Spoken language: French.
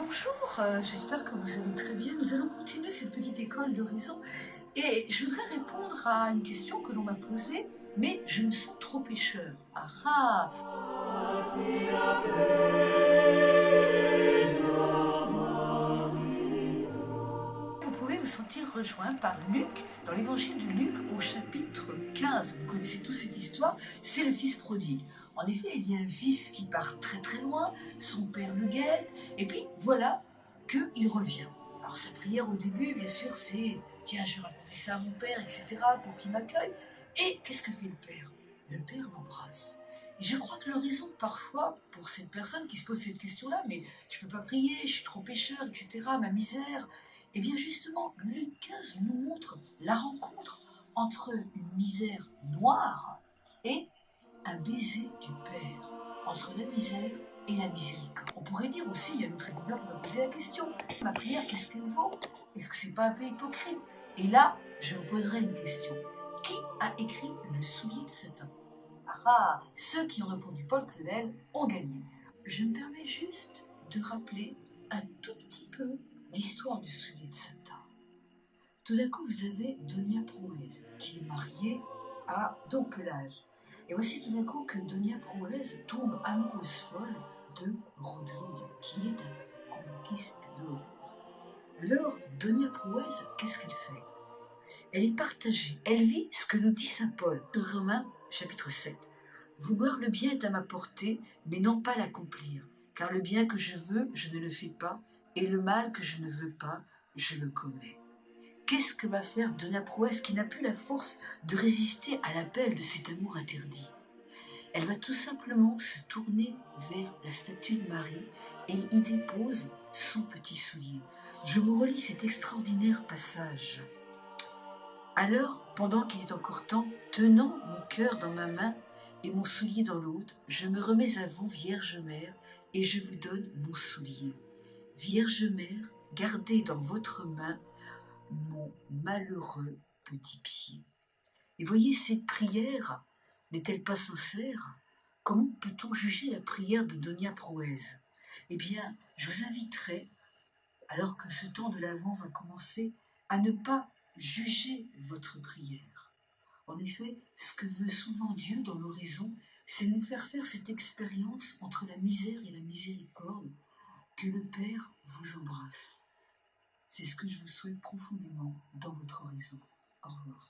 Bonjour, j'espère que vous allez très bien. Nous allons continuer cette petite école d'horizon et je voudrais répondre à une question que l'on m'a posée, mais je me sens trop pécheur. Ah ah! Vous pouvez vous sentir rejoint par Luc, dans l'évangile de Luc au chapitre 15. Vous connaissez tous cette histoire, c'est le fils prodigue. En effet, il y a un fils qui part très très loin, son père le guette, et puis voilà qu'il revient. Alors sa prière au début, bien sûr, c'est « Tiens, je vais raconter ça à mon père, etc. pour qu'il m'accueille ». Et qu'est-ce que fait le père? Le père l'embrasse. Et je crois que l'horizon, parfois, pour cette personne qui se pose cette question-là, mais je ne peux pas prier, je suis trop pécheur, etc., ma misère. Eh bien justement, Luc 15 nous montre la rencontre entre une misère noire et un baiser du Père, entre la misère et la miséricorde. On pourrait dire aussi, il y a notre étudiant qui m'a posé la question, ma prière, qu'est-ce qu'elle vaut? Est-ce que c'est pas un peu hypocrite? Et là, je vous poserai une question. Qui a écrit le soulier de Satan? Ah, ceux qui ont répondu Paul Claudel ont gagné. Je me permets juste de rappeler un tout petit peu l'histoire du soulier de Satan. Tout d'un coup, vous avez Donia Prouez, qui est mariée à Don Pelage. Et voici tout d'un coup que Donia Prouez tombe amoureuse folle de Rodrigue, qui est un conquistador. Alors, Donia Prouez, qu'est-ce qu'elle fait? Elle est partagée. Elle vit ce que nous dit saint Paul, de Romains chapitre 7. Vouloir le bien est à ma portée, mais non pas l'accomplir. Car le bien que je veux, je ne le fais pas, et le mal que je ne veux pas, je le commets. Qu'est-ce que va faire Donia Prouez qui n'a plus la force de résister à l'appel de cet amour interdit? Elle va tout simplement se tourner vers la statue de Marie et y dépose son petit soulier. Je vous relis cet extraordinaire passage. Alors, pendant qu'il est encore temps, tenant mon cœur dans ma main et mon soulier dans l'autre, je me remets à vous, Vierge Mère, et je vous donne mon soulier. Vierge Mère, gardez dans votre main mon malheureux petit pied. Et voyez, cette prière n'est-elle pas sincère? Comment peut-on juger la prière de Donia Prouez? Eh bien, je vous inviterai, alors que ce temps de l'Avent va commencer, à ne pas juger votre prière. En effet, ce que veut souvent Dieu dans l'horizon, c'est nous faire cette expérience entre la misère et la miséricorde, que le Père vous embrasse. C'est ce que je vous souhaite profondément dans votre horizon. Au revoir.